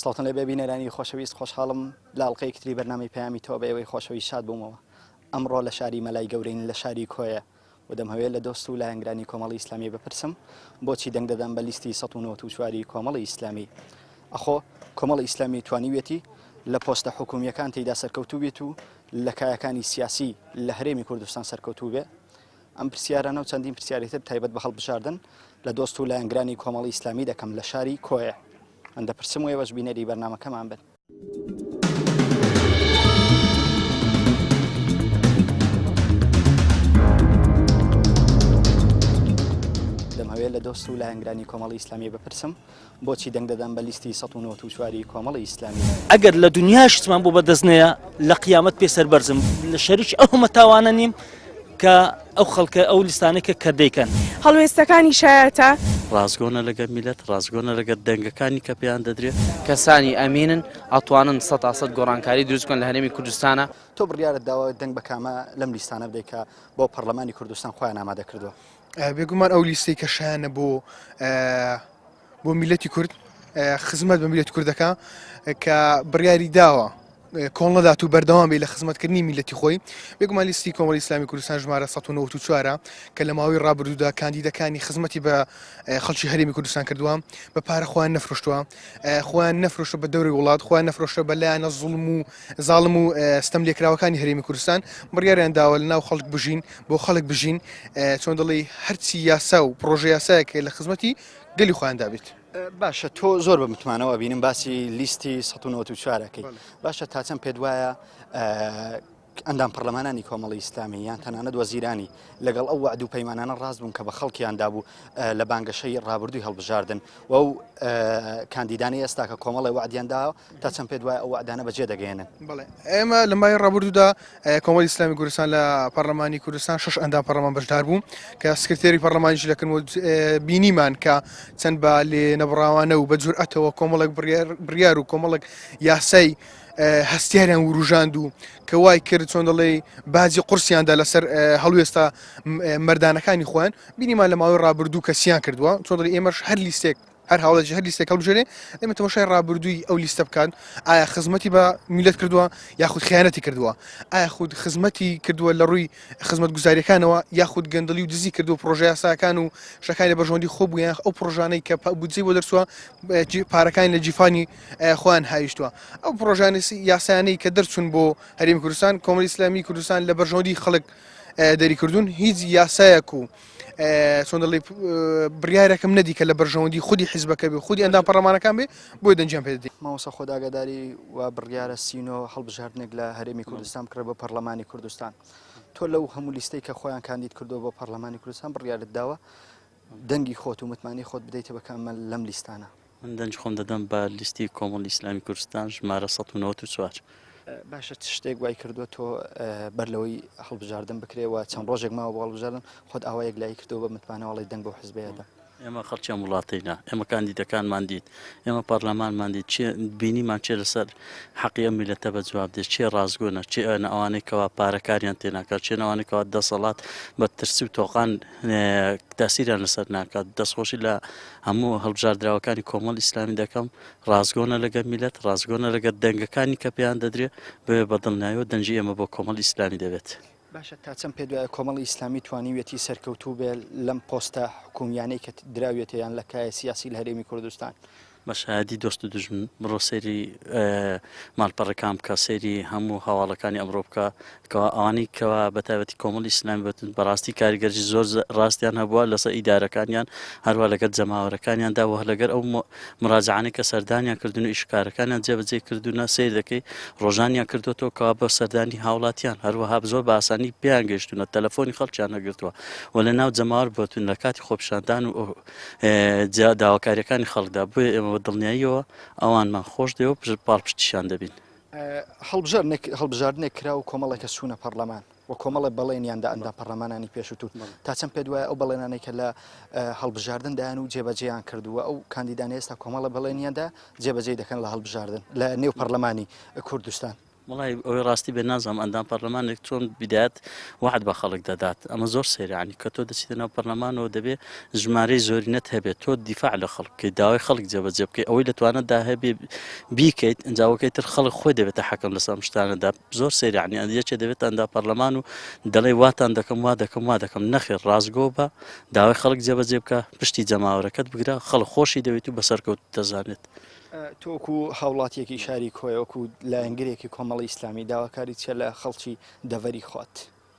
سڵاتن لە ببینەرانی خۆشەویست خۆشحاڵم لاڵقەی کتری بەرنامەی پەیامی تۆ بە ئێوەی خۆشەوی شاد بوومەوە ئەمڕۆ لە شاری مەلای گەورەین لە شاری کۆیە و دەمهەوێت لە دۆست و لایەنگرانی کۆمەڵی ئیسلامی بپرسم بۆچی دەنگ دەدەن بە لیستی 1994 کۆمەڵی ئیسلامی ئەخۆ کۆمەڵی ئیسلامی توانیوێتی لە پۆستە حکومیەکان تێیدا سەرکەوتوو بێت و لە کایەکانی سیاسی لە هەرێمی کوردستان سەرکەوتوو بێ ئەم پرسیارانە و چەندین پرسیارێتر تایبەت بە هەڵبژاردن لە دۆست و لایەنگرانی کۆمەڵی ئیسلامی دەکەم لە شاری کۆیە من دەپرسم و ئێوەش بینەری بەرنامەکەمان بن دەمەوێت لە دۆست و لایەنگرانی کۆمەڵی ئیسلامی بپرسم بۆچی دەنگ دەدەن بە لیستی 1994 کۆمەڵی ئیسلامی ئەگەر لە دنیاشتمان بۆ بەدەستنەیە لە قیامەت پێسەر بەرزم لە شەریک ئەو هەمەتاوانە نیم کە ئەو خەڵکە ئەو لیستانێکە کە دەیکەن هەڵوێستەکانی شایەتە ڕازگۆنە لەگە میلەت ڕازگۆنە لەگە دەنگەکانی کە پێیان دەدرێت کەسانی ئەمینن ئەتوانن 100% گۆڕانکاری دروستکەن لە هەرێمی کوردستانە تۆ بڕیارت داوە دەنگ بە کامە لەم لیستانە بدەیت کە بۆ پەرلەمانی کوردستان خۆیان ئامادە کردووە بێگومان ئەو لیستی کە شایانە بۆ میلەتی کورد خزمەت بە میلەتی کوردەکە کە بڕیاری داوە کۆڵەدات و بەردەوام بێ لە خزمەتکردنی میلەتی خۆی بێگومان لیستی کۆمەڵی ئیسلامی کوردستان ژمارە 1994 کە لە ماوەی ڕابردوودا کاندیدەکانی خزمەتی بە خەڵکی هەرێمی کوردستان کردووە بە پارە خۆیان نەفرۆشتووە خۆیان نەفرۆشتە بە دەوری وڵات خۆیان نەفرۆشتە بەلایەنە زاڵم و ستەم لێکراوەکانی هەرێمی کوردستان بڕیاریان داوە لە ناو خەڵک بژین بۆ خەڵک بژین چۆن دەڵێ هەرچی یاسا و پرۆژە یاسایەکە لە خزمەتی گەلی خۆیان دابێت باشە تۆ زۆر بە متمانەوە بینیم باسی لیستی 1994ەکەی باشە تا چەند پێت وایە ئەندام پەرلەمانانی کۆمەڵی ئیسلامی یان تەنانەت وەزیرانی لەگەڵ ئەو وعد و پەیمانانە ڕاست بوون کە بە خەڵکیان دابوو لە بانگەشەی ڕابردووی هەڵبژاردن و ئەو کاندیدانی ئێستا کە کۆمەڵی وعدیان داوە تا چەند پێت وایە ئەو وعدانە بەجێ دەگەێنن بڵێ ئێمە لە مای ڕابردوودا کۆمەڵی ئیسلامی کوردستان لە پەرلەمانی کوردستان 6 ئەندام پەرلەمان بەشدار بوو کە سکرتێری پەرلەمانیش دەکەن و بینیمان کە چەند بە لێ نەبڕاوانە و بە جورئەتەوە کۆمەڵێک بڕیار و کۆمەڵێک یاسای هەستیاریان وروژاند و کە وای کرد چۆن دەڵێ بازی قورسیاندا لەسەر هەڵوێستا مەردانەکانی خۆیان بینیمان لە ماوەی ڕابردوو کەسیان کردووە چۆن دەڵێ ئێمەش هەر لیستێک هەر هەوڵێکی هەر لیستێک هەڵبژێرێ دەمێت تەماشای ڕابردووی ئەو لیستە بکات ئایا خزمەتی بە میلەت کردووە یاخود خیانەتی کردووە ئایا خود خزمەتی کردووە لە ڕووی خزمەت گوزاریەکانەوە یاخود گەندەلی و دزی کردو پرۆژە یاساکان و شەکانی لە بەرژەوەندی خۆ بوویان ئەو پرۆژانەی کە بودجەی بۆ دەرچووە پارەکانی لە جیفانی خۆیان هایشتووە ئەو پرۆژانە یاسایانەی کە دەرچوون بۆ هەرێمی کوردستان کۆمەڵی ئیسلامی کوردستان لە بەرژەوەندی خەڵک دەریکردوون هیچ یاسایەک و چۆن دەڵێ بڕیارێکم نەدی کە لە بەرژەوەندی خودی حیزبەکە بێ خودی ئەندام پەرلەمانەکان بێ بۆی دەنجیان پێ دەدەین مامۆستا خۆداگاداری و بڕیارە سینۆ هەڵبژاردنێک لە هەرێمی کوردستان بکرێت بە پەرلەمانی کوردستان تۆ لەو هەموو لیستەی کە خۆیان کاندید کردو بۆ پەرلەمانی کوردستان بڕیارت داوە دەنگی خۆت و متمانی خۆت بدەیتە بەکامەل لەم لیستانە من دەنج خۆم دەدەم بە لیستی کۆمەڵی ئیسلامی کوردستان ژمارە 1994 باشە شتێک وای کردووە تۆ بەرلەوەی هەڵبژاردن بکرێەوە چەند ڕۆژێک ماوە بۆ هەڵبژاردن خۆت ئاوایەک لای کردەوە بە متمانەوەڵی دەنگ بۆ حزبەیەدا ئێمە خەڵکیان وڵاتینا ئێمە کاندیدەکانمان دیت ئێمە پەرلەمانمان دیت بینیمان چێ لەسەر حەقی ئەم میلەتە بە جواب دێت چێ ڕازگۆنە چێ ئەوانەی کەوا پارەکاریان تێناکات چێ ئەوانێکەوە دەسەڵات بە ترسی و تۆقان تاسیریان لەسەر ناکات دەستخۆشی لە هەموو هەڵبژاردراوەکانی کۆمەڵ ئیسلامی دەکەم ڕازگۆنە لەگە میلەت ڕازگۆنە لەگە دەنگەکانی کە پێیان دەدرێت بێ بەدڵنیاییەوە دەنجی ئێمە بۆ کۆمەڵ ئیسلامی دەبێت باشە تا چەند پێ دوایە کۆمەڵی ئیسلامی توانیوێتی سەرکەوتوو بێ لەم پۆستە حکومیانەی کە دراوێتە یان لە کایە سیاسی لە هەرێمی کوردستان بە شایەتی دۆست و دژمن بڕۆ سەیری ماڵپەڕەکان بکە سەیری هەموو هەواڵەکانی ئەمڕۆ بکە کەوا ئەوانەی کەوا بەتایبەتی کۆمەڵی ئیسلامی بێتن بەڕاستی کاریگەرجی زۆر ڕاستیان هەبووە لەسەر ئیدارەکانیان هەروە لەگەر جەماوەرەکانیاندا و لەگەر ئەو مراجعانەی کە سەردانیان کردوون و ئیشکارەکانیان جێبەجێ کردوونە سیر دەکەی ڕۆژانیان کردوەوە کەوا بە سەردانی هاوڵاتیان هەروەها زۆر بە ئاسانی پێیان گەشتونە تەلەفۆنی خەڵکیان نەگرتووە و لە ناو جەماوەر بۆتون لە کاتی خۆپیشاندان و داواکاریەکانی خەڵکدا بۆ ئێمە دڵنیاییەوە ئەوانمان خۆش دێەوە پاڵپشتیشان دەبین هەڵبژاردنێک کرا و کۆمەڵێکە سوونە پەرلەمان و کۆمەڵە بەڵێنیاندا ئەندا پەرلەمانانی پێشووتون تا چەند پێ دوایە ئەو بەڵێنانەی کە لە هەڵبژاردندایان و جێبەجێیان کردووە ئەو کاندیدانی ئێستا کۆمەڵە بەڵێنیاندا جێبەجێ دەکەن لە هەڵبژاردن لە نێو پەرلەمانی کوردستان وڵی ئەوەی ڕاستی بێ نازانم ئەندام پەرلەمانێک چۆن بدایەت وعد بە خەڵک دەدات ئەمە زۆر سەیرانی کە تۆ دەچیتە ناو پەرلەمانەوە دەبێت ژمارەی زۆرینەت هەبێت تۆ دیفاع لە خەڵکەی داوای خەڵک جێبەجێ بکەیت ئەوەی لەتوانێتدا هەبێ بیکەیت ئەنجاوەکەی تر خەڵک خۆی دەبێتە حەکەم لەسەر شتانەدا زۆر سەیرانی یەکێ دەبێت ئەندا پەرلەمان و دەڵێ واتان دەکەم وا دەکەم نەخێر ڕازگۆ بە داوای خەڵک جێبەجێ بکە پشتی جەماوەرەکەت بگرە خەڵک خۆشی دەوێت و بەسەرکەوت دەزانێت تۆکو هاوڵاتیەکی شاری کۆیەوەکو لایەنگرێکی کۆمەڵی ئیسلامی داواکاری چێ لە خەڵکی دەڤەری خۆت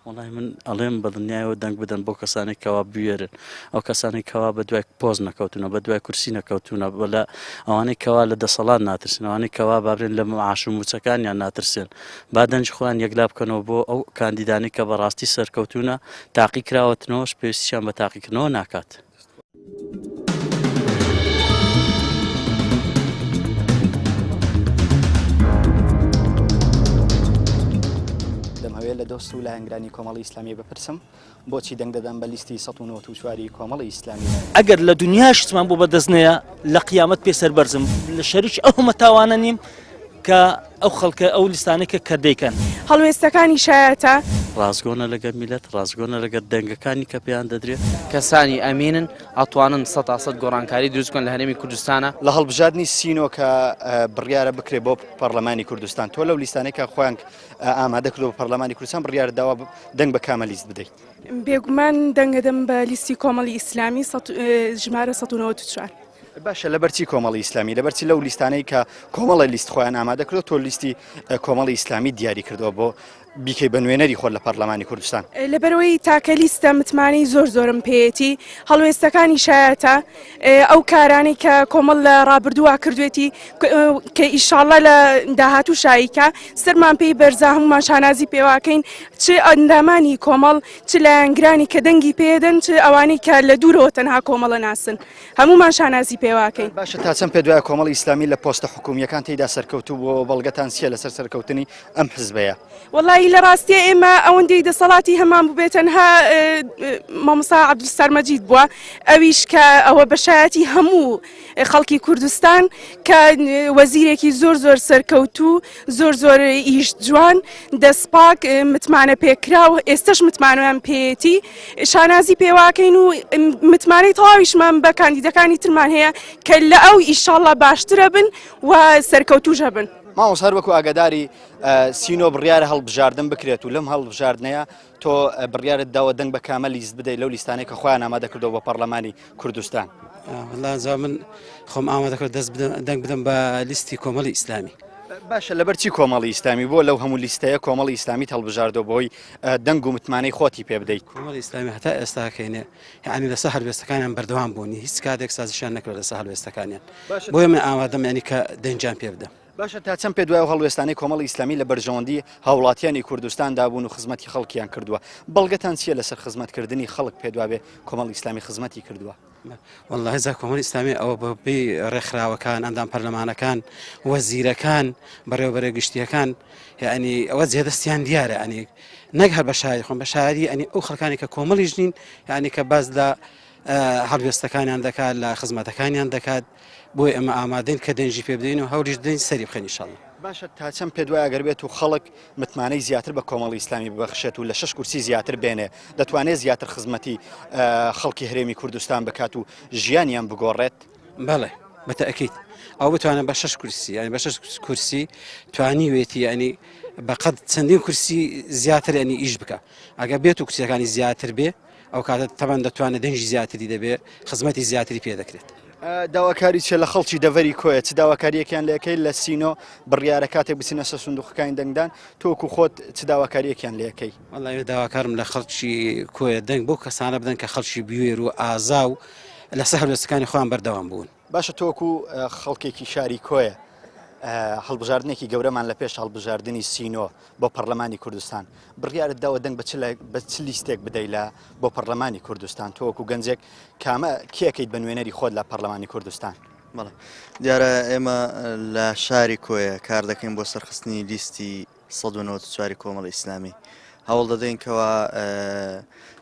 وڵی من ئەڵێم بەدنیایەوە دەنگ بدەن بۆ کەسانی کەوا بوێرن ئەو کەسانی کەوا بە دوای پۆز نەکەوتونە بە دوای کورسی نەکەوتونە بەلا ئەوانەی کەوا لە دەسەڵات ناترسن ئەوانەی کەوا بابرێن لە معاش و موچەکانیان ناترسێن با دەنج خۆیان یەکلا بکەنەوە بۆ ئەو کاندیدانی کە بەڕاستی سەرکەوتونە تاقی کراوەتنەوەش پێویستیان بە تاقیکردنەوە ناکات. دەمەوێت لە دۆست و لایەنگرانی کۆمەڵی ئیسلامی بپرسم بۆچی دەنگ دەدەن بە لیستی 1994 کۆمەڵی ئیسلامی ئەگەر لە دنیا شتمان بۆ بەدەستنەیە لە قیامەت پێسەر بەرزم لە شەریک ئەو هەمەتاوانە نیم کە ئەو خەڵکە ئەو لیستانێکە کە دەیکەن هەڵوێستەکانی شایەتە ڕازگۆنە لەگەر میلەت ڕازگۆنە لەگەر دەنگەکانی کە پێیان دەدرێت کەسانی ئەمینن ئەتوانن 100% گۆڕانکاری دروستکەن لە هەرێمی کوردستانە لە هەڵبژاردننی سینۆ کە بڕیارە بکرێت بۆ پەرلەمانی کوردستان تۆ لەو لیستانێکە خۆیان ئامادە کردو بە پەرلەمانی کوردستان بڕیار داوا دەنگ بە کامە لیست بدەیت بێگومان دەنگەدەم بە لیستی کۆمەڵی ئیسلامی ژمارە 1994 باشە لەبەرچی کۆمەڵی ئیسلامی لەبەرچی لەو لیستانەی کە کۆمەڵی لیست خۆیان ئامادە کردو تۆ لیستی کۆمەڵی ئیسلامی دیاری کردەوە بۆ بیکەی بە نوێنەری خۆت لە پەرلەمانی کوردستان لەبەرەوەی تاکە لیستە متمانەی زۆرم پێێتی هەڵوێستەکانی شایەتە ئەو کارانی کە کۆمەڵ لە ڕابردووە کردوێتی کە ئیشاڵە لە داهاتوو شایکە سەرمان پێی بەرزە هەمومان شانازی پێواکەین چ ئەندامانی کۆمەڵ چ لایەنگرانی کە دەنگی پێدەن چ ئەوانەی کە لە دوورەوە تەنها کۆمەڵە ناسن هەمومان شانازی پێواکەین باشە تا چەند پێ دوای کۆمەڵی ئیسلامی لە پۆستە حکوومیەکان تێیدا سەرکەوتوو بۆ بەڵگەتان چیە لەسەر سەرکەوتنی ئەم حزبەیە وڵی لە ڕاستیە ئێمە ئەوەندەی دەسەڵاتی هەمان بوو بێتەنها مامۆستا عەبدولستار مەجید بووە ئەویش کە ئەوە بەشایەتی هەموو خەڵکی کوردستان کە وەزیرێکی زۆر سەرکەوتوو زۆر ئیش جوان دەستپاک متمانە پێکرا و ئێستش متمانویان پێێتی شانازی پێواکەین و متمانەی تەواویشمان بە کاندیدەکانی ترمان هەیە کە لە ئەو ئیشاڵڵا باشترە بن و سەرکەوتوژە بن. مامۆستا هەر وەکو ئاگاداری سینۆ بڕیارە هەڵبژاردن بکرێت و لەم هەڵبژاردنەیە تۆ بڕیارت داوە دەنگ بە کامە لیست بدەیت لەو لیستانەی کە خۆیان ئامادە کردەوە بە پەرلەمانی کوردستان. والله من خۆم ئامادە کرد دەنگ بدەم بە لیستی کۆمەڵی ئیسلامی. باشە لەبەرچی کۆمەڵی ئیسلامی بۆ لەو هەموو لیستەیە کۆمەڵی ئیسلامی هەڵبژاردەوە بۆی دەنگ و متمانەی خۆتی پێ بدەیت. کۆمەڵی ئیسلامی هەتا ئێستاکەینێ یعنی لەسەر هەڵوێستەکانیان بەردەوام بوونی هیچ کاتێک سازشیان نەکرد لەسەر هەڵوێستەکانیان بۆیە من ئامادەم ینی کە دەنجیان پێ بدەم. باشە تا چەند پێ دوای هەڵوێستانی کۆمەڵی ئیسلامی لە بەرژەوەندی هاوڵاتیانی کوردستان دابوون و خزمەتی خەڵکیان کردووە بەڵگەتان چیە لەسەر خزمەتکردنی خەڵک پێ دوابێ کۆمەڵی ئیسلامی خزمەتی کردووە. والله هەزا کۆمەڵی ئیسلامی ئەوە بەبێ ڕێکخراوەکان ئەندام پەرلەمانەکان وەزیرەکان بەڕێوەبەرە گشتیەکان یعنی ئەوە جێدەستیان دیارە ئەنی نەک هەر بە شاری خۆم بە شاری ئەنی ئەو خەڵکانی کە کۆمەڵی ژنین یعنی کە باز لە هەڵوێستەکانیان دەکات لە خزمەتەکانیان دەکات بۆی ئەمە ئامادەین کە دەنجی پێ بدەین و هەوریش دەین سەری بخەین ئینشاڵڵا. باشە تا چەند پێ دوای ئەگەر بێت و خەڵک متمانەی زیاتر بە کۆمەڵی ئیسلامی ببەخشێت و لە 6 کورسی زیاتر بێنێ دەتوانێت زیاتر خزمەتی خەڵکی هەرێمی کوردستان بکات و ژیانیان بگۆڕێت. بەڵێ بەتەئەکید ئەو بتوانێت بە 6 کورسی ینی بە 6 کورسی توانیوێتی ینی بەقەد چەندین کورسی زیاتر ینی ئیش بکە ئەگە بێت و کورسیەکانی زیاتر بێ ئەو کاتە تەمان دەتوانێت دەنجی زیاتری دەبێت خزمەتی زیاتری پێ دەکرێت. داواکاری چێ لە خەڵکی دەڤەری کۆیە چ داواکاریەکیان لەکەی لە سینۆ بڕیارە کاتێک بچینە سەر سندوقەکانی دەنگدان تۆکو خۆت چ داواکاریەکیان لەکەی. وەڵی داواکارم لە خەڵکی کۆیە دەنگ بۆ کەسانە بدەن کە خەڵکی بوێر و ئازا و لەسەر هەڵوێستەکانی خۆیان بەردەوام بوون. باشە تۆکو خەڵکێکی شاری کۆیە هەڵبژاردنێکی گەورەمان لە پێش هەڵبژاردننی سینۆ بۆ پەرلەمانی کوردستان بڕیارت داوە دەنگ بە چ لیستێک بدەیت لە بۆ پەرلەمانی کوردستان تۆکو گەنجێک کامە کێکیت بە نوێنەری خۆت لە پەرلەمانی کوردستان. بەڵێ دیارە ئێمە لە شاری کۆیە کار دەکەین بۆ سەرخستنی لیستی 1994 کۆمەڵی ئیسلامی هەوڵ دەدەینکەوە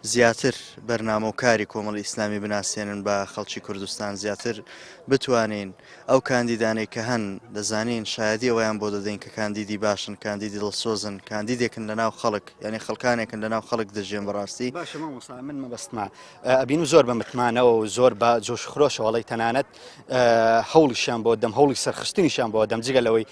زیاتر بەرنامە و کاری کۆمەڵی ئیسلامی بناسیێنن بە خەڵکی کوردستان زیاتر بتوانین ئەو کاندیدانەی کە هەن دەزانین شایەتی ئەویان بۆ دەدەین کە کاندیدی باشن کاندیدی دڵسۆزن کاندیدێکن لەناو خەڵک یعنی خەڵکانێکن لەناو خەڵک دەژێن بەڕاستی باشە مامۆستا من مەبەستما ئەبین و زۆر بە متمانەوە و زۆر بە جۆش خرۆشەوەڵی تەنانەت هەوڵیشان بۆ دەم هەوڵی سەرخستنیشان بۆ دەم جگە لەوەی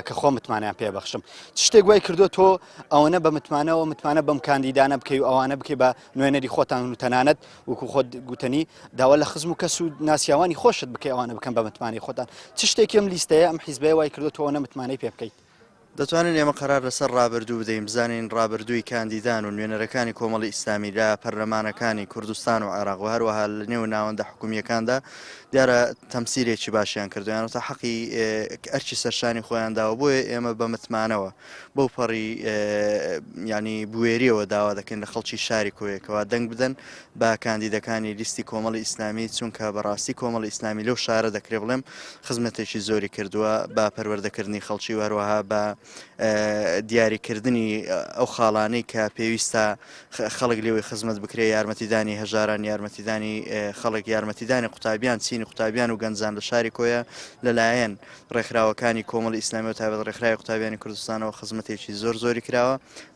کە خۆ متمانیان پێبەخشم شتێک وای کردو تۆ ئەوەنە بە متمانە بەم کاندیدانە بکەی و ئەوانە بکەی بە نوێنەری خۆتان و تەنانەت وەکو خۆت گوتنی داوا لە خزم و کەس و ناسیاوانی خۆشت بکەی ئەوانە بکەن بە متمانی خۆتان چ شتێکی ئەم لیستەیە ئەم حیزبەیە وای کردو تۆ ئەوەنە متمانەی پێ بکەیت دەتوانین ئێمە قەرار لەسەر ڕابردوو بدەین بزانین ڕابردووی کاندیدان و نوێنەرەکانی کۆمەڵی ئیسلامی لە پەرلەمانەکانی کوردستان و عێراق و هەروەها لە نێو ناوەندە حکوومیەکاندا دیارە تەمسیلێکی باشیان کردویانەوە تا حەقی ئەرچی سەرشانی خۆیان داوە بۆیە ئێمە بە متمانەوە بەو پەڕی ینی بوێریەوە داوا دەکەن لە خەڵکی شاری کۆیەکەوە دەنگ بدەن بە کاندیدەکانی لیستی کۆمەڵی ئیسلامی چونکە بەڕاستی کۆمەڵی ئیسلامی لەو شارە دەکرێ بڵێم خزمەتێکی زۆری کردووە بە پەروەردەکردنی خەڵکی و هەروەها بە دیاریکردنی ئەو خاڵانەی کە پێویستە خەڵک لێوەی خزمەت بکرێ یارمەتیدانی هەژاران یارمەتیدانی خەڵک یارمەتیدانی قوتابیان چینی قوتابیان و گەنجان لە شاری کۆیە لەلایەن ڕێکخراوەکانی کۆمەڵی ئیسلامی و تایبەت ڕێکخراوی قوتابیانی کوردستانەوە خزمەتێکی زۆری کراوە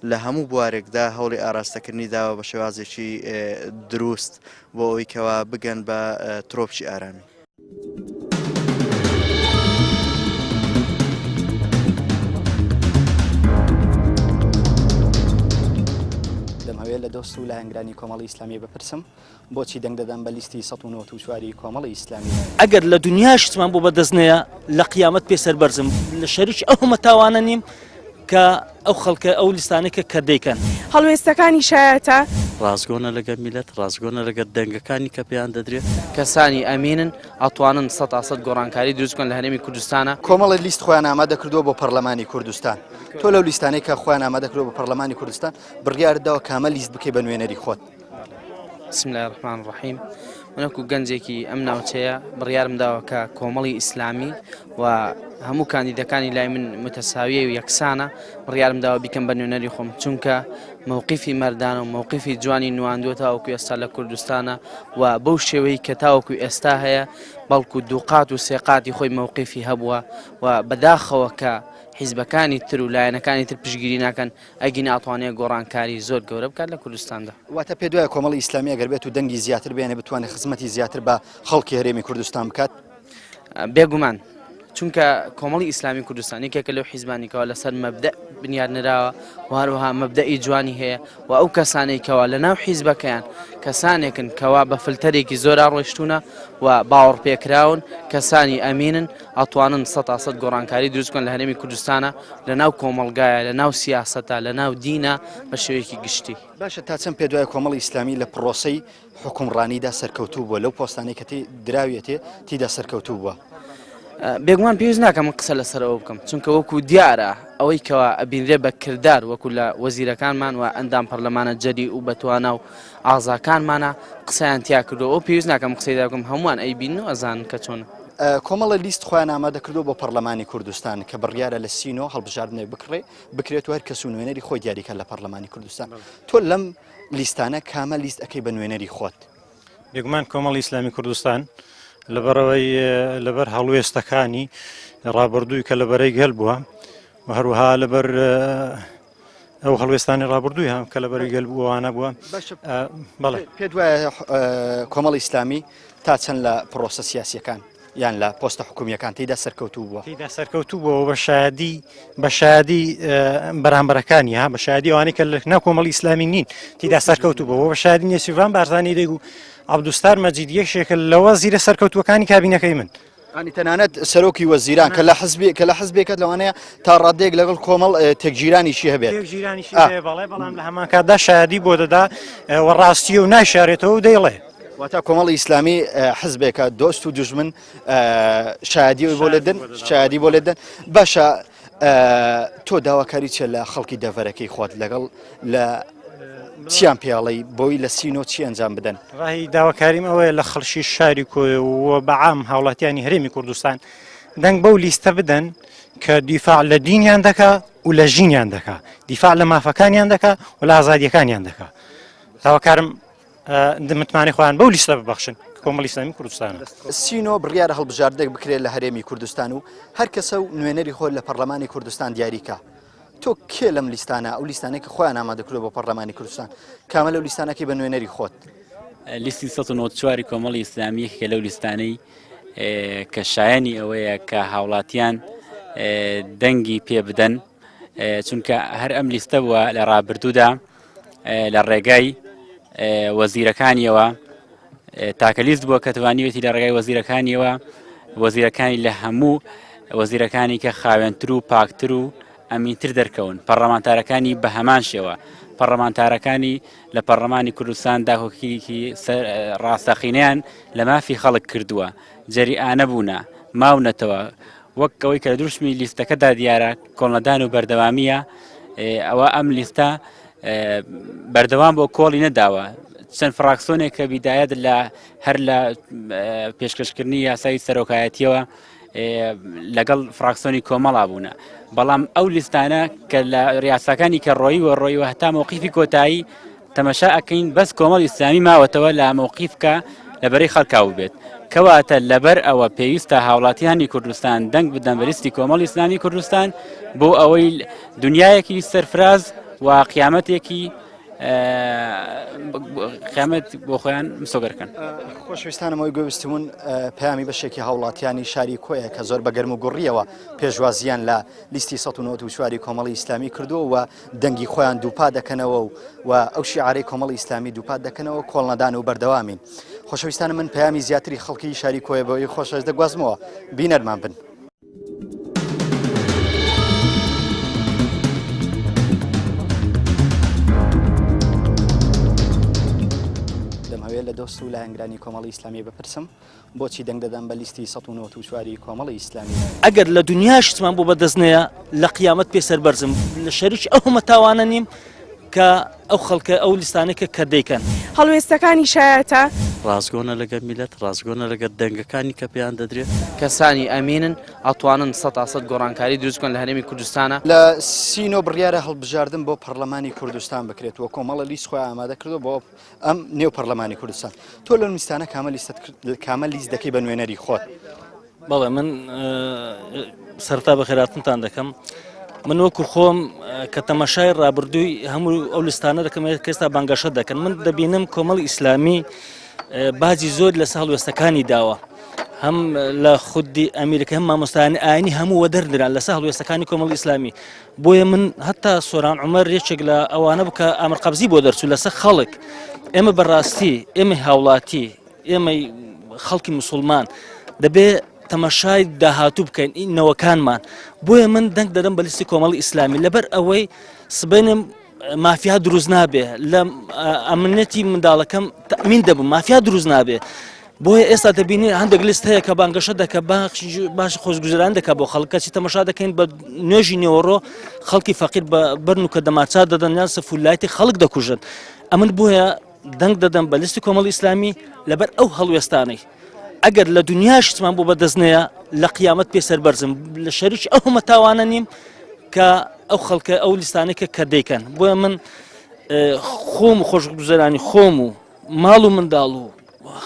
لە هەموو بوارێکدا هەوڵی ئاراستەکردنی داوە بە شێوازێکی دروست بۆ ئەوەی کەوا بگەن بە ترۆپچی ئارامی لە دۆست و لە هەنگرانی کۆمەڵی ئیسلامی بپرسم بۆچی دەنگ دەدەن بە لیستی 1994 کۆمەڵی ئیسلامی ئەگەر لە دنیا شتمان بۆ بەدەستنەیە لە قیامەت پێسەر بەرزم لە شەریک ئەو هەمەتاوانە نیم کە ئەو خەڵکە ئەو لیستانێکە کە دەیکەن هەڵوێستەکانی شایەتە ڕازگۆنە لەگە میلەت ڕازگۆنە لەگە دەنگەکانی کە پێیان دەدرێت کەسانی ئەمینن ئەتوانن 100% گۆڕانکاری دروستکەن لە هەرێمی کوردستانە کۆمەڵی لیست خۆیان ئامادەکردووە بۆ پەرلەمانی کوردستان تۆ لەو لیستانەی کە خۆیان ئامادەکردووە بۆ پەرلەمانی کوردستان بڕیارداوە کامە لیست بکەی بە نوێنەری خۆت بسم الله الرحمن الرحیم منەکو گەنجێکی ئەم ناوچەیە بڕیارم داوە کە کۆمەڵی ئیسلامی و هەموو کاندیدەکانی لای من متەساویە و یەکسانە بڕیارم داوە بیکەم بە نوێنەری خۆم چونکە مووقیفی مەردانە و مووقیفی جوانی نواندووە تاوەکو ئێستا لە کوردستانە و بەو شێوەی کە تاوەکو ئێستا هەیە بەڵکو دووقات و سێقاتی خۆی مووقیفی هەبووە و بەداخەوە کە حیزبەکانی تر و لایەنەکانی تر پشگیری ناکەن ئەگی ناتوانێت گۆڕانکاری زۆر گەورە بکات لە کوردستاندا واتە پێ دوایە کۆمەڵی ئیسلامی ئەگەر بێت و دەنگی زیاتر بێنێ بتوانێت خزمەتی زیاتر بە خەڵکی هەرێمی کوردستان بکات بێگومان چونکە کۆمەڵی ئیسلامی کوردستانی کێکە لەو حیزبانیکەوە لەسەر مەبدە بنیادنراوە و هەروەها مەبدەئی جوانی هەیە و ئەو کەسانەی کەوا لە ناو حیزبەکەیان کەسانێکن کەوا بە فلتەرێکی زۆر ڕۆیشتونە و باوەڕ پێکراون کەسانی ئەمینن ئەتوانن 100% گۆڕانکاری دروستکەن لە هەرێمی کوردستانە لە ناو کۆمەڵگایە لە ناو سیاسەتە لە ناو دینە بە شێوەیەکی گشتی باشە تا چەند پێ دوایە کۆمەڵی ئیسلامی لە پرۆسەی حکومڕانیدا سەرکەوتوو بووە لەو پۆستانەی کە دراویەتێ تیدا سەرکەوتوو بووە بێگومان پێویست ناکەم قسە لەسەرەوە بکەم چونکە وەکو دیارە ئەوەی کەوا ئەبینرێ بە کردار وەکو لە وەزیرەکانمان و ئەندام پەرلەمانە جەری و بەتوانە و ئازاکانمانە قسەیان تیا کردو ئەو پێویست ناکەم قسەی دا بکەم هەمووان ئەیبین و ئەزان کە چۆنە کۆمەڵە لیست خۆیان ئامادەکردووە بۆ پەرلەمانی کوردستان کە بڕیارە لە سینۆ هەڵبژاردنێ بکرێت و هەر کەس و نوێنەری خۆی دیاریکە لە پەرلەمانی کوردستان تۆ لەم لیستانە کامە لیست ئەەکەی بە نوێنەری خۆت بێگومان کۆمەڵی ئیسلامی کوردستان لەبەرەوەی لەبەر هەڵوێستەکانی ڕابردووی کە لەبەرەی گەل بووە و هەروەها لەبەر ئەو هەڵوێستانی ڕابردووی هەم کە لەبەری گەل بووانە بووە بەڵێ پێ دوایە کۆمەڵی ئیسلامی تا چەند لە پرۆسە سیاسیەکان یان لە پۆستە حکومیەکان تێیدا سەرکەوتوو بووە تێیدا سەرکەوتوو بووە بە شایەدی بەرامبەرەکانی ها بە شایەدی ئەوانەی کە ناو کۆمەڵی ئیسلامی نین تێیدا سەرکەوتوو بووە بە شایەدی نێسیڤان بارزانی دەیگو عەبدولستار مەجید یەکێکە لەوە زیرە سەرکەوتووەکانی کابینەکەی من ئەنی تەنانەت سەرۆکی وەزیران کە لە حزبێکت لەوانەیە تا ڕادێک لەگەڵ کۆمەڵ تێکگیرانیشی هەبێت بەڵێ بەڵام لە هەمان کاتدا شایەدی بۆ دەدا وەڕاستیە و ناشارێتەوە و دەیڵێ واتە کۆمەڵی ئیسلامی حزبێکە دۆست و دوژمن شایەدی بۆ لێدەن شایەدی بۆ لێدەن باشە تۆ داواکاری چێ لە خەڵکی دەڤەرەکەی خۆت لەگەڵ لە چیان پێڵی بۆی لە سینۆ چی ئەنجام بدەن ڕاهی داواکاریم ئەوەیە لە خەڵکی شاری کۆی و بەعام هاوڵاتیانی هەرێمی کوردستان دەنگ بەو لیستە بدەن کە دیفاع لە دینیان دەکا و لە ژینیان دەکا دیفاع لە مافەکانیان دەکا و لە ئازادیەکانیان دەکا داواکارم متمانەی خۆیان بەو لیستە ببەخشن کۆمەڵی ئیسلامی کوردستانە. سینۆ بڕیارە هەڵبژاردەك بکرێت لە هەرێمی کوردستان و هەر کەسە و نوێنەری خۆت لە پەرلەمانی کوردستان دیاریکە. تۆ کێ لەم لیستانە ئەو لیستانێکی خۆیان ئامادەکرێت بۆ پەرلەمانی کوردستان کامە لەو لیستانەکەی بە نوێنەری خۆت؟ لیستی 1994 کۆمەڵی ئیسلامی کە لەو لیستانەی کە شایانی ئەوەیە کە هاوڵاتیان دەنگی پێ بدەن چونکە هەر ئەم لیستە بووە لە ڕابردوودا لە ڕێگای وەزیرەکانیەوە تاکە لیست بووە کە توانیوێتی لە ڕێگای وەزیرەکانیەوە وەزیرەکانی لە هەموو وەزیرەکانی کە خاوێنتر و پاکتر و ئەمینتر دەرکەون پەرلەمانتارەکانی بە هەمان شێوە پەرلەمانتارەکانی لە پەرلەمانی کوردستان داهۆکیکی ڕاستەقینەیان لە مافی خەڵک کردووە جەریئانە بوونە ماونەتەوە وەک ئەوەی کە لە دروشمی لیستەکەدا دیارە کۆڵنەدان و بەردەوامیە ئەوە ئەم لیستە بەردەوام بۆ کۆڵی نەداوە چەند فراکسۆنێک کە بیدایەت لە هەر لە پێشکەشکردنی یاسای سەرۆکایەتیەوە لەگەڵ فراکسۆنی کۆمەڵا بوونە بەڵام ئەو لیستانە کە لە ڕاستەکانی کە ڕۆیوە هەتا مووقیفی کۆتایی تەمەشا ئەکەین بەس کۆمەڵی ئیسلامی ماوەتەوە لە مووقیفکە لەبەرەی خەڵکاو بێت کەواتە لەبەر ئەوە پێویستە هاوڵاتیانی کوردستان دەنگ بدەن بە لیستی کۆمەڵی ئیسلامی کوردستان بۆ ئەوەی دنیایەکی سەرفراز و قیامەتێکی قیامەت بۆ خۆیان مسۆگەرکەن. خۆشەویستانەوەی گوێبیستبوون پەیامی بەشێکی هاوڵاتیانی شاری کۆیە کە زۆر بەگەرم و گوڕیەوە پێشوازیان لە لیستی 1994 کۆمەڵی ئیسلامی کردووە و دەنگی خۆیان دووپا دەکەنەوە و ئەو شیعارەی کۆمەڵی ئیسلامی دووپات دەکەنەوە کۆڵنەدان و بەردەوامین. خۆشەویستانە من پەیامی زیاتری خەڵکی شاری کۆیە بەوەی خۆشەویست دەگوازمەوە بینەرمان بن. لە دۆست و لە هەنگرانی کۆمەڵی ئیسلامی بپرسم بۆچی دەنگ دەدەن بە لیستی 1994 کۆمەڵی ئیسلامی ئەگەر لە دنیاشتمان بۆ بەدەستنەیە لە قیامەت پێسەر بەرزم لە شەریک ئەو هەمەتاوانە نیم کە ئەو خەڵکە ئەو لیستانێکە کە دەیکەن هەڵوێستەکانی شایەتە ڕازگۆنە لەگەڵ میلەت ڕازگۆنە لەگەڵ دەنگەکانی کە پێیان دەدرێت کەسانی ئەمینن ئەتوانن 100% گۆڕانکاری دروستکەن لە هەرێمی کوردستانە لە سینۆ بڕیارە هەڵبژاردن بۆ پەرلەمانی کوردستان بکرێتەوە کۆمەڵە لیست خۆی ئامادە کردو بۆ ئەم نێو پەرلەمانی کوردستان تۆ لە لیستانە کامە لیست دەکەی بە نوێنەری خۆت. بەڵێ من سەرتا بەخێراتنتان دەکەم من وەکو خۆم کە تەماشای ڕابردووی هەموو ئەو لیستانە دەکەم کەستا بانگەشە دەکەن من دەبینم کۆمەڵی ئیسلامی باجی زۆر لەسەر هەڵوێستەکانی داوە هەم لە خودی ئەمیریکا هەم مامۆستایانی ئاینی هەموو وەدەردران لەسەر هەڵوێستەکانی کۆمەڵی ئیسلامی بۆیە من هەتا سۆران عومەر یەکێک لە ئەوانە بکە ئامرقەبزی بۆ دەرچوو لەسەر خەڵک ئێمە بەڕاستی ئێمە هاوڵاتی ئێمە خەڵکی موسڵمان دەبێت تەماشای داهاتوو بکەین نەوەکانمان بۆیە من دەنگ دەدەم بە لیستی کۆمەڵی ئیسلامی لەبەر ئەوەی سبەینم مافیا دروست نابێ لە ئەمنەتی منداڵەکەم تەمین دەبم مافیا دروست نابێ بۆیە ئێستا دەبینی هەندێک لیست هەیە کە بانگەشە دەکە باش خۆشگوزەران دەکە بۆ خەڵکەچی تەماشا دەکەین بە نوێژی نێوەڕۆ خەڵکی فەقیر بە بەرن و کە دەماچا دەدەن یان سەفولایەتی خەڵک دەکوژن ئەمن بۆیە دەنگ دەدەم بە لیستی کۆمەڵی ئیسلامی لەبەر ئەو هەڵوێستانەی ئەگەر لە دنیاشتمان بۆ بەدەستنەیە لە قیامەت پێسەر بەرزم لە شەریک ئەو هەمەتاوانە نیم کە ئەو خەڵکە ئەو لیستانێکە کە دەیکەن بۆیە من خۆم و خۆشگوزەرانی خۆم و ماڵ و منداڵ و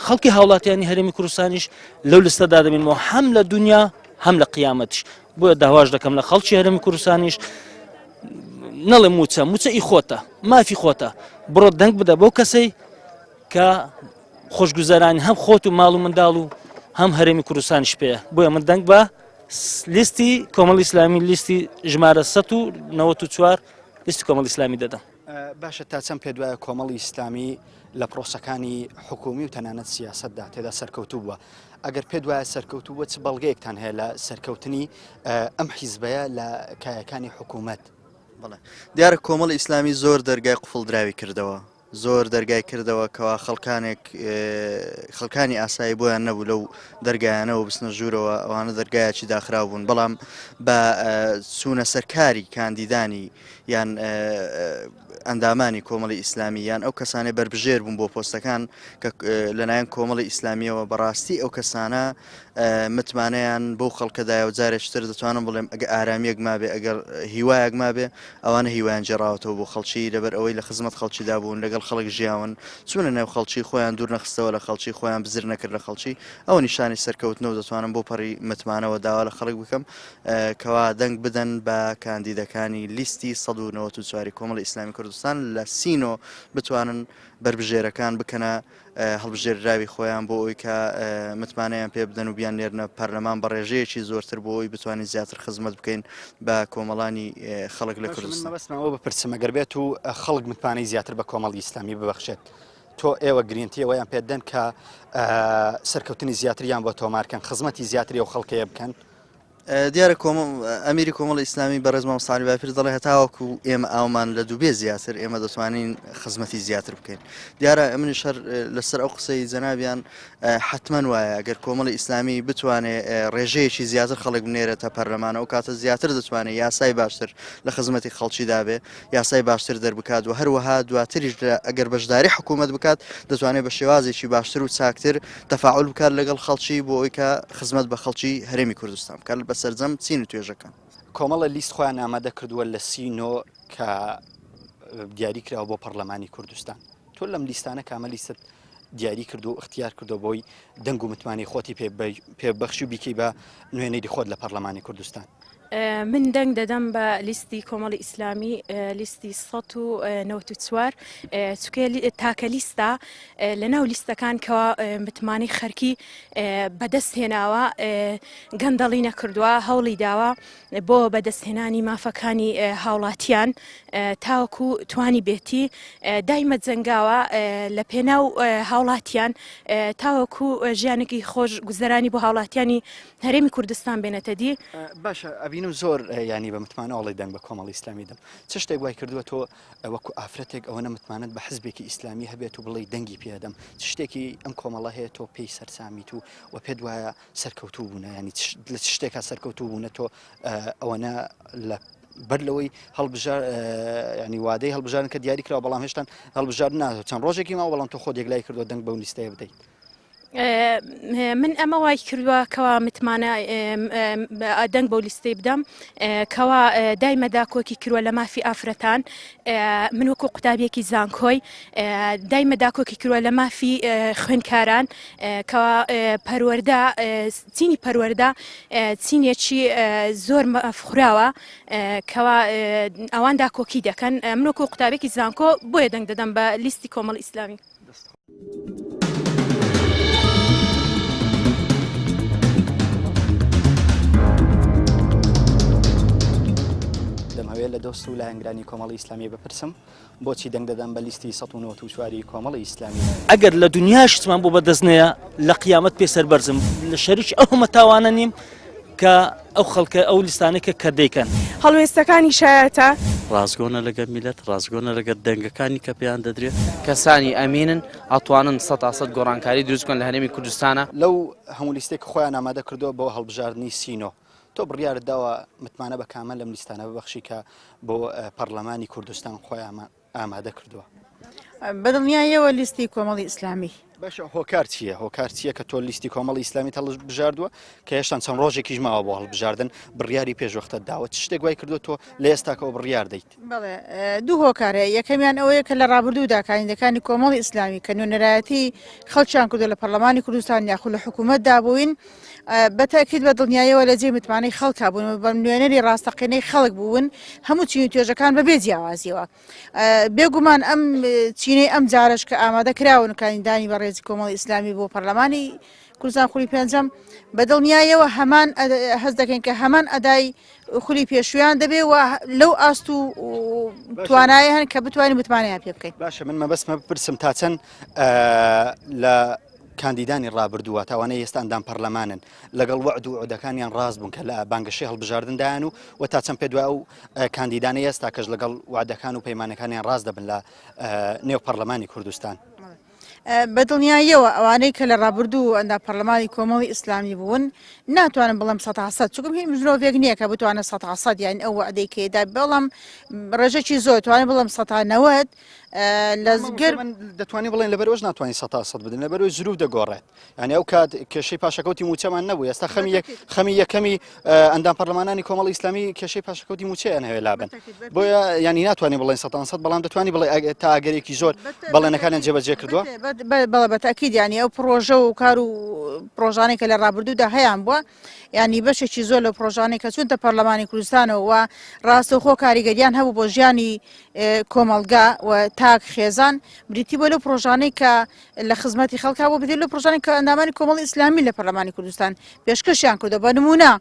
خەڵکی هاوڵاتیانی هەرێمی کوردستانیش لەو لیستەدا دەبینەوە هەم لە دنیا هەم لە قیامەتیش بۆیە داواش دەکەم لە خەڵکی هەرێمی کوردستانیش نەڵێ موچە ئی خۆتە مافی خۆتە بڕۆ دەنگ بدە بۆ کەسەی کە خۆشگوزەرانی هەم خۆت و ماڵ و منداڵ و هەم هەرێمی کوردستانیش پێە بۆیە من دەنگ بە لیستی کۆمەڵی ئیسلامی لیستی ژمارە 194 لیستی کۆمەڵی ئیسلامی دەدەم. باشە تا چەند پێ دوایە کۆمەڵی ئیسلامی لە پرۆسەکانی حکومی و تەنانەت سیاسەتدا تێدا سەرکەوتوو بووە ئەگەر پێ دوایە سەرکەوتوو بووە چ بەڵگەیەکتان هەیە لە سەرکەوتنی ئەم حیزبەیە لە کایەکانی حکوومەت؟ بڵێ دیارە کۆمەڵی ئیسلامی زۆر دەرگای قوفڵدراوی کردەوە زۆر دەرگای کردەوە کەوا خەڵکانی ئاسایی بۆیان نەبوو لەو دەرگایانەوە بستنە ژوورەوە ئەوانە دەرگایەکی داخراو بوون بەڵام بە چوونە سەرکاری کاندیدانی یان ئەندامانی کۆمەڵی ئیسلامی یان ئەو کەسانەی بربژێر بوون بۆ پۆستەکان کە لەلایەن کۆمەڵی ئیسلامیەوە بەڕاستی ئەو کەسانە متمانەیان بەو خەڵکەدایە و جارێکتر دەتوانم بڵێم ئەگە ئارامیەک مابێ ئەگەر هیوایەک مابێ ئەوانە هیوایان جێڕاوەتەوە بۆ خەڵکی لەبەر ئەوەی لە خزمەت خەڵکیدا بوون لەگەڵ لەگەڵ خەڵک ژیاون چونە نێو خەڵکی خۆیان دوور نەخستەوە لە خەڵکی خۆیان بزر نەکرد لە خەڵکی ئەو نیشانی سەرکەوتنەوە دەتوانم بۆ پەڕی متمانەوە داوا لە خەڵک بکەم کەوا دەنگ بدەن بە کاندیدەکانی لیستی 1994 کۆمەڵی ئیسلامی کوردستان لە سینۆ بتوانن بربژێرەکان بکەنە هەڵبژێرراوی خۆیان بۆ ئەوی کە متمانەیان پێ بدەن و بیان نێرنە پەرلەمان بە ڕێژەیەکی زۆرتر بۆ ئەوی بتوانین زیاتر خزمەت بکەین بە کۆمەڵانی خەڵک لە کوردستان. بەسمەوە بپرسم ئەگەر بێت و خەڵک متمانەی زیاتر بە کۆمەڵی ئیسلامی ببەخشێت تۆ ئێوە گرنگیەوەیان پێدەن کە سەرکەوتنی زیاتریان بۆ تۆمارکەن خزمەتی زیاتری و خەڵکەیە بکەن دیارە ئەمیری کۆمەڵی ئیسلامی بەڕێز مامۆستا ساڵی باپیر دەڵێ هەتاوەکو ئێمە ئاومان لە دووبێ زیاتر ئێمە دەتوانین خزمەتی زیاتر بکەین دیارە منیش هەر لەسەر ئەو قسەی جەنابیان حتمەن وایە ئەگەر کۆمەڵی ئیسلامی بتوانێت ڕێژەیەکی زیاتر خەڵک بنێرێتە پەرلەمانە ئەو کاتە زیاتر دەتوانێت یاسای باشتر لە خزمەتی خەڵکی دابێ یاسای باشتر دەربکات و هەروەها دواتریش ئەگەر بەشداری حکوومەت بکات دەتوانێت بە شێوازێکی باشتر و چاکتر تەفاعول بکات لەگەڵ خەڵکی بۆ ئەوی کە خزمەت بە خەڵکی هەرێمی کوردستان بکات سەرجەم چین و توێژەکان کۆمەڵە لیست خۆیان ئامادە کردووە لە سینۆ کە دیاری کراوە بۆ پەرلەمانی کوردستان تۆ لەم لیستانە کامە لیست دیاری کردو اختیار کردو بۆی دەنگ و متمانی خۆتی پێبەخشی و بیکەی بە نوێنەی خۆت لە پەرلەمانی کوردستان من دەنگ دەدەم بە لیستی کۆمەڵی ئیسلامی لیستی 1994 تاکە لیستە لە ناو لیستەکان کەوا متمانەی خەرکی بەدەست هێناوە گەندەڵی نەکردووە هەوڵی داوە بۆ بەدەستهێنانی مافەکانی هاوڵاتیان تاوەکو توانی بێتی دایمە جەنگاوە لە پێناو هاوڵاتیان تاوەکو ژیانێکی خۆش گوزەرانی بۆ هاوڵاتیانی هەرێمی کوردستان بێنێتە دی باشە ئەبینم زۆر ینی بە متمانەوەڵی دەنگ بە کۆمەڵی ئیسلامی دەم چ شتێک وای کردووە تۆ وەکو ئافرەتێک ئەوە متمانەت بە حزبێکی ئیسلامی هەبێت و بڵێ دەنگی پێدەم چ شتێکی ئەم کۆمەڵە هەیە تۆ پێی سەرسامیت و پێت وایە سەرکەوتوو بوونە ینی لە چ شتێکا سەرکەوتوو بوونە تۆ ئەوەنە لە بەر لەوەی هەڵبژار ینی وادەی هەڵبژارن کە دیاری کراوە بەڵام هێشتا هەڵبژار ناتوە چەند ڕۆژێکی ماوە بەڵام تۆ خۆ دێگلای کردووە دەنگ بەو لیستەیە بدەیت من ئەمە وای کردووە کەوا متمانە دەنگ بەو لیستەی بدەم کەوا دایمەدا کۆکی کردووە لە مافی ئافرەتان من وەکو قوتابیەکی زانکۆی دایمەدا کۆکی کردووە لە مافی خوێنکاران کەوا پەروەردە چینی پەروەردە چینێکی زۆر مەفخراوە کەوا ئەواندا کۆکی دەکەن من وەکو قوتابێکی زانکۆ بۆیە دەنگ دەدەم بە لیستی کۆمەڵی ئیسلامی دەمەوێت لە دۆست و لە هەنگرانی کۆمەڵی ئیسلامی بپرسم بۆچی دەنگ دەدەم بە لیستی 1994 کۆمەڵی ئیسلامی ئەگەر لە دنیاشتمان بۆ بەدەستنەیە لە قیامەت پێسەر بەرزم لە شەریک ئەو هەمەتاوانە نیم کە ئەو خەڵکە ئەو لیستانێکە کە دەیکەن هەڵوێستەکانی شایەتە ڕازگۆنە لەگەڵ میلەت ڕازگۆنە لەگەڵ دەنگەکانی کە پێیان دەدرێت کەسانی ئەمینن ئەتوانن 100% گۆڕانکاری دروستکەن لە هەرێمی کوردستانە لەو هەموو لیستێک خۆیان ئامادە کردووە بۆ هەڵبژاردننی سینۆ تۆ بڕیارت داوە متمانە بە کامە لەم لیستانە ببەخشی کە بۆ پەرلەمانی کوردستان خۆیان ئامادە کردووە بەدڵنیایەوە لیستی کۆمەڵی ئیسلامی باشە هۆکار چییە هۆکار چییە کە تۆ لیستی کۆمەڵی ئیسلامی هەڵبژاردووە کە هێشتا چەند ڕۆژێکیش ماوە بۆ هەڵبژاردن بڕیاری پێشوەختە داوە چ شتێک وای کردو تۆ لە ئێستاکەەوە بڕیار دەیت بەڵێ دوو هۆکارەیە یەکەمیان ئەوەیە کە لە ڕابردوودا کاندیدەکانی کۆمەڵی ئیسلامی کە نوێنەرایەتی خەڵکیان کردو لە پەرلەمانی کوردستان یاخود لە حکوومەتدا بووین بەتاکید بە دڵنیایەوە لە جێ متمانەی خەڵکا بوون بە نوێنەری ڕاستەقینەی خەڵک بوون هەموو چین و توێژەکان بەبێ جیاوازیەوە بێگومان ئەم چینەی ئەم جارش کە ئامادە کراون کاندیدانی بە ڕێزی کۆمەڵی ئیسلامی بۆ پەرلەمانی کوردستان خولی پێنجەم بە دڵنیایەوە هەمان هەست دەکەین کە هەمان ئەدای خولی پێشویان دەبێ و لەو ئاست و توانایە هەن کە بتوانین متمانەیان پێ بکەین باشە من مەبەستمە بپرسم تا چەند لە کاندیدانی ڕابردووە تاوانەی ئێستا ئەندام پەرلەمانن لەگەڵ وعد و عودەکانیان ڕاست بوون کە لە بانگەشەی هەڵبژاردندایان و تا چەند پێ دوای ئەو کاندیدانەی ئێستا کەش لەگەڵ وعدەکان و پەیمانەکانیان ڕاست دەبن لە نێو پەرلەمانی کوردستان بە دڵنیاییەوە ئەوانەی کە لە ڕابردوو ئەندا پەرلەمانی کۆمەڵی ئیسلامی بوون ناتوانم بڵم 100% چونکە هیچ مرۆڤێک نییە کە بتوانێت 100% یان ئەو وعدەی کێدا بەڵام ڕێژەی زۆر توانێت بڵم 190 لەزگر دەتوانانی بڵێن لەبەرۆژ ناتوانین 100% بدن لەبەرۆی زروو دەگۆڕێت یعنی ئەو کات کێشەی پاشەکەوتی موچەمان نەبوو ئێستا خەمی یەکەمی ئەندام پەرلەمانانی کۆمەڵی ئیسلامی کێشەی پاشەکەوتی موچەیان هەیە لابن بۆیە ینی ناتوانانی بڵێن 100% بەڵام دەتوانانی بڵێ تا ئەگەرێکی زۆر بەڵێنەکانیان جێبەجێ کردووە بەڵێ بەتاکید ینی ئەو پرۆژە و کار و پرۆژانێک کە لە ڕابردوودا هەیەیان بووە ینی بەشێکی زۆر لە پرۆژانێک کە چونتە پەرلەمانی کوردستانەوە ڕاستەوخۆ کاریگەریان هەبوو بۆ ژیانی کۆمەلگا و تاک خێزان بریتی بۆ لە پرۆژانەی کە لە خزمەتی خەڵکا بۆ بدێت لە پرۆژانێک کە ئەندامانی کۆمەڵی ئیسلامی لە پەرلەمانی کوردستان پێشکەشیان کردو بە نمونە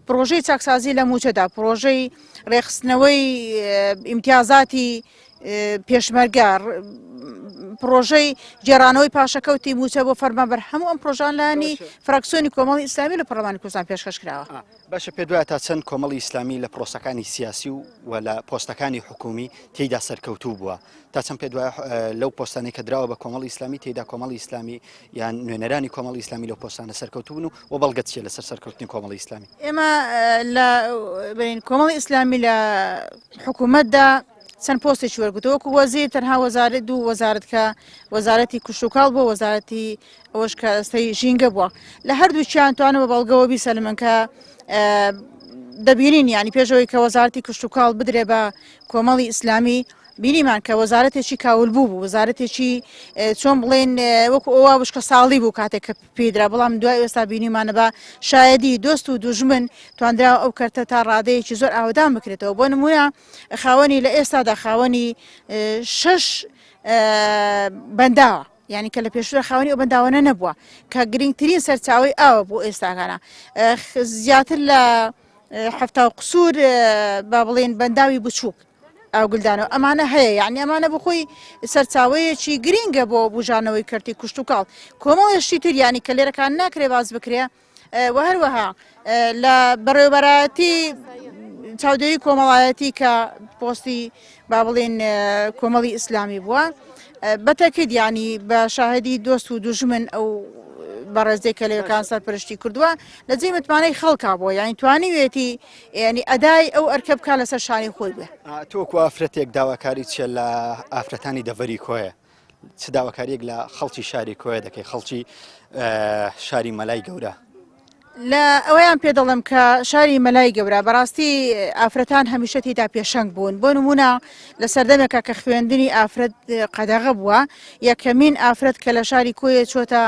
پرۆژەی چاکسازی لە موچەدا پرۆژەی ڕێخستنەوەی ئیمتیازاتی پێشمەرگار پرۆژەی جێرانەوەی پاشەکەوتی موچە بۆ فەرمانبەر هەموو ئەم پرۆژانلانی فراکسیۆنی کۆمەڵی ئیسلامی لە پەرلەمانی کوردستان پێشکەش کراوە باشە پێ دوایە تا چەند کۆمەڵی ئیسلامی لە پرۆسەکانی سیاسی و لە پۆستەکانی حکومی تێیدا سەرکەوتوو بووە تا چەند پێ دوایە لەو پۆستانەی کە دراوە بە کۆمەڵی ئیسلامی تێیدا کۆمەڵی ئیسلامی یان نوێنەرانی کۆمەڵی ئیسلامی لەو پۆستانە سەرکەوتوون و بەڵگەت چیە لەسەر سەرکەوتنی کۆمەڵی ئیسلامی ئێمە لە کۆمەڵی ئیسلامی لە حکوومەتدا چەند پۆستێکی وەرگتەوە وەکو وەزیر تەنها وەزارەت دوو وەزارەت کە وەزارەتی کوشتوکاڵ بۆ وەزارەتی ئەوەش کە ئەستەی ژینگە بووە لە هەردووچیان توانەوە بەڵگەوە بیسەلمن کە دەبینین ینی پێشەوەی کە وەزارەتی کوشتوکاڵ بدرێ بە کۆمەڵی ئیسلامی بینیمان کە وەزارەتێکی کاولبوو بوو وەزارەتێکی چۆن بڵێن وەکو ئەوە بشکە ساڵی بوو کاتێک کە پێدرا بەڵام دوای ئێستا بینیمانە بە شایەدی دۆست و دوژمن توانرا ئەو کەرتە تا ڕادەیەکی زۆر ئاودان بکرێتەوە بۆ نمونە خاوەنی لە ئێستادا خاوەنی 6 بەنداوە یعنی کە لە پێشورە خاوەنی ئەو بەنداوانە نەبووە کە گرنگترین سەرچاوی ئاوە بۆ ئێستاکانە زیاتر لە هەفتا قسوور با بڵێن بەنداوی بچووک ئەو گلدانەوە ئەمانە هەیە یعنی ئەمانە بخۆی سەرچاوەیەکی گرینگە بۆ بژانەوەی کەرتی کوشتوکاڵ کۆمەڵێشتی تر ینی کە لێرەکان ناکرێ باز بکرێ و هەروەها لە بەڕێوەبەرەتی چاودێری کۆمەڵایەتی کە پۆستی با بڵێن کۆمەڵی ئیسلامی بووە بەتەکید ینی بە شاهدی دۆست و دوژمن ئەو بەڕێزەی کە لەکان سەرپەرشتی کردووە لە جێ متمانەی خەڵکا بووە یانی توانیوێتی ینی ئەدای ئەو ئەرکە بکە لەسەر شانی خۆی بێ تۆکو ئافرەتێک داواکاری چێ لە ئافرەتانی دەڤەری کۆیە چ داواکاریەک لە خەڵکی شاری کۆیە دەکەی خەڵکی شاری مەلای گەورە لە ئەوەیان پێ دەڵم کە شاری مەلای گەورە بەڕاستی ئافرەتان هەمیشە تێدا پێشەنگ بوون بۆ نمونە لە سەردەمێکە کە خوێندنی ئافرەت قەدەغە بووە یەکەمین ئافرەت کە لە شاری کۆیە چۆتە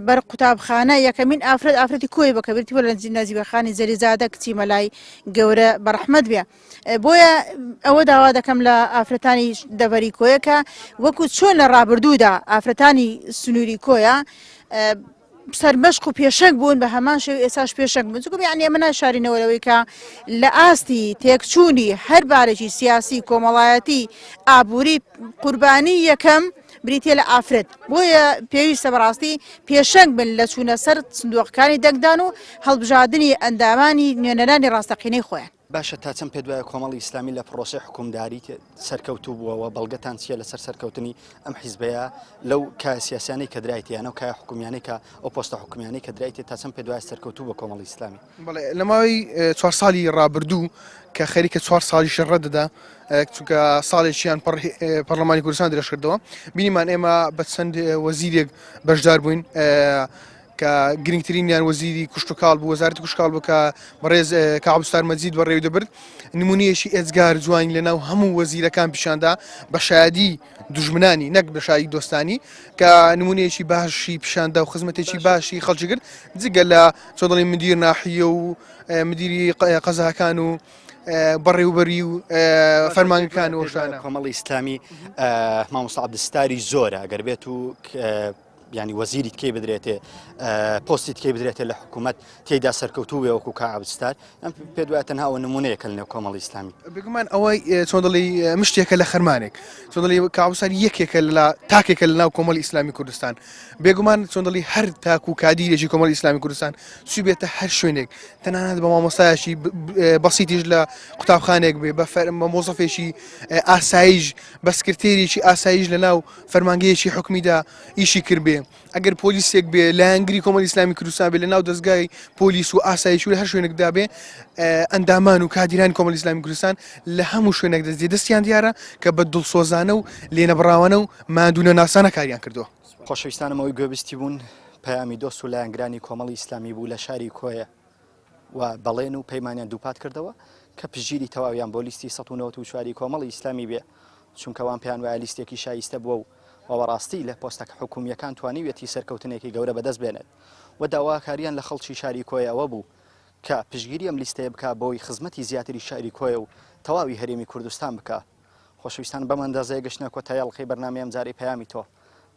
بەر قوتابخانە یەکەمین ئافرەتی کۆی بەکەبێتی بۆ لە نەزیبەخانی زەریزادە کچی مەلای گەورە بەڕەحمەت بێ بۆیە ئەوە داوا دەکەم لە ئافرەتانی دەڤەری کۆیە کە وەکو چۆن لە ڕابردوودا ئافرەتانی سنووری کۆیە سەرمەشق و پێشەنگ بوون بە هەمان شێو ئێساش پێشەنگ بوون چکم یعنی ئەمە ناشارینەوەلەوەی کە لە ئاستی تێکچوونی هەر بارێکی سیاسی کۆمەڵایەتی ئابووری قوربانی یەکەم بریتە لە ئافرەت بۆیە پێویستە بەڕاستی پێشەنگ بن لە چوونە سەر سندوقەکانی دەنگدان و هەڵبژاردننی ئەندامانی نوێنەرانی ڕاستەقینەی خۆیان باشە تا چەند پێ دوایە کۆمەڵی ئیسلامی لە پرۆسی حکومداری سەرکەوتوو بووەوە بەڵگەتان چیە لەسەر سەرکەوتنی ئەم حیزبەیە لەو کای سیاسیانەی کە درایتیانە و کای حکومیانەی کە ئەو پۆستە حکومیانەی کە درایتی تا چەند پێ دوای سەرکەوتوو بە کۆمەڵی ئیسلامی بەڵێ لە ماوەی 4 ساڵی ڕابردوو کە خەریکە 4 ساڵی شەڕە دەدا چونکە ساڵێکیان پەرلەمانی کوردستان درێژ کردەوە بینیمان ئێمە بە چەند وەزیرێک بەشدار بووین کە گرنگترینیان وەزیری کوشتوکاڵ بوو وەزارەتی کوشتوکاڵ بوو کە بەڕێز کاعب ستارمەجید بەڕێوە دەبرد نمونەیەشی ئێجگار جوانی لەناو هەموو وەزیرەکان پیشاندا بە شایەدی دوژمنانی نەک بە شایی دۆستانی کە نمونەیەکی باشی پیشاندا و خزمەتێکی باشی خەڵکی کرد جگە لە چۆن دەڵێن مدیر ناحیە و مدیری قەزاکان و بەڕێوبەری و فەرمانگەکان و شانە کۆمەڵی ئیسلامی مامۆستا عەبدولستاری زۆرە ئەگەر بێت و ینی وەزیری تکەی بدرێتێ پۆستی تکەی بدرێتێ لە حکوومەت تێیدا سەرکەوتوو وەکو کاعب ستار پێ دوایە تەنها نمونەیەکە لە نێو کۆمەڵی ئیسلامی بگومان ئەوەی چۆن دەڵێ مشتێکە لە خەرمانێک چۆن دەڵێ کاعب ستار یەکێکە لە تاکێکە لە ناو کۆمەڵی ئیسلامی کوردستان بێگومان چۆن دەڵێ هەر تاک و کادیرێکی کۆمەڵی ئیسلامی کوردستان سوی بێتە هەر شوێنێک تەنانەت بە مامۆستایەکی بەسیتیش لە قوتابخانێک بێ بە مۆزەفێکی ئاسایش بە سکرتێریی ئاسایش لە ناو فەرمانگەیەکی حکومیدا ئیشی کرد بێ بێ ئەگەر پۆلیسێک بێ لە هەنگری کۆمەڵی ئیسلامی کوردستان بێ لە ناو دەستگای پۆلیس و ئاسایش و هەر شوێنێکدا بێ ئەندامان و کادیرانی کۆمەڵی ئیسلامی کوردستان لە هەموو شوێنێک دەستیان دیارە کە بە دڵسۆزانە و لێنەبڕاوانە و مادوونە ناسانە کاریان کردووە. خۆشەویستانەوەی گوێبستی بوون پەیامی دۆست و لایەنگرانی کۆمەڵی ئیسلامی بوو لە شاری کۆیە و بەڵێن و پەیمانیان دووپات کردەوە کە پژگیری تەواویان بۆ لیستی 1994 کۆمەڵی ئیسلامی بێ چونکەوان پێیان وایە لیستێکی شایستە بووە و وەڕاستی لە پۆستەکە حکوومیەکان توانیوێتی سەرکەوتنێکی گەورە بەدەست بێنێت و داواکاریان لە خەڵکی شاری کۆیەوە بوو کە پشگیری ئەم لیستەیە بکە بۆی خزمەتی زیاتری شاری کۆیە و تەواوی هەرێمی کوردستان بکە. خۆشەویستان بەم ئەندازەیە گەشتنە کۆتایی ئەڵقەی بەرنامەی ئەم جارەی پەیامی تۆ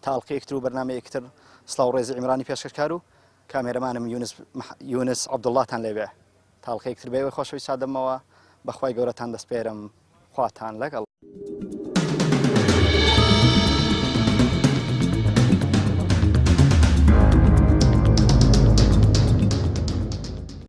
تا ئەڵقەیەکتر و بەرنامەیەکتر سڵاو ڕێزی عیمرانی پێشکەشکار و کامێرەمانم یونس عەبدوڵڵاتان لێبێ تا ئەڵقەیەکتر بێەوەی خۆشەویست سادەمەوە بەخوای گەورەتان دەسپێرم خواتان لەگەڵ.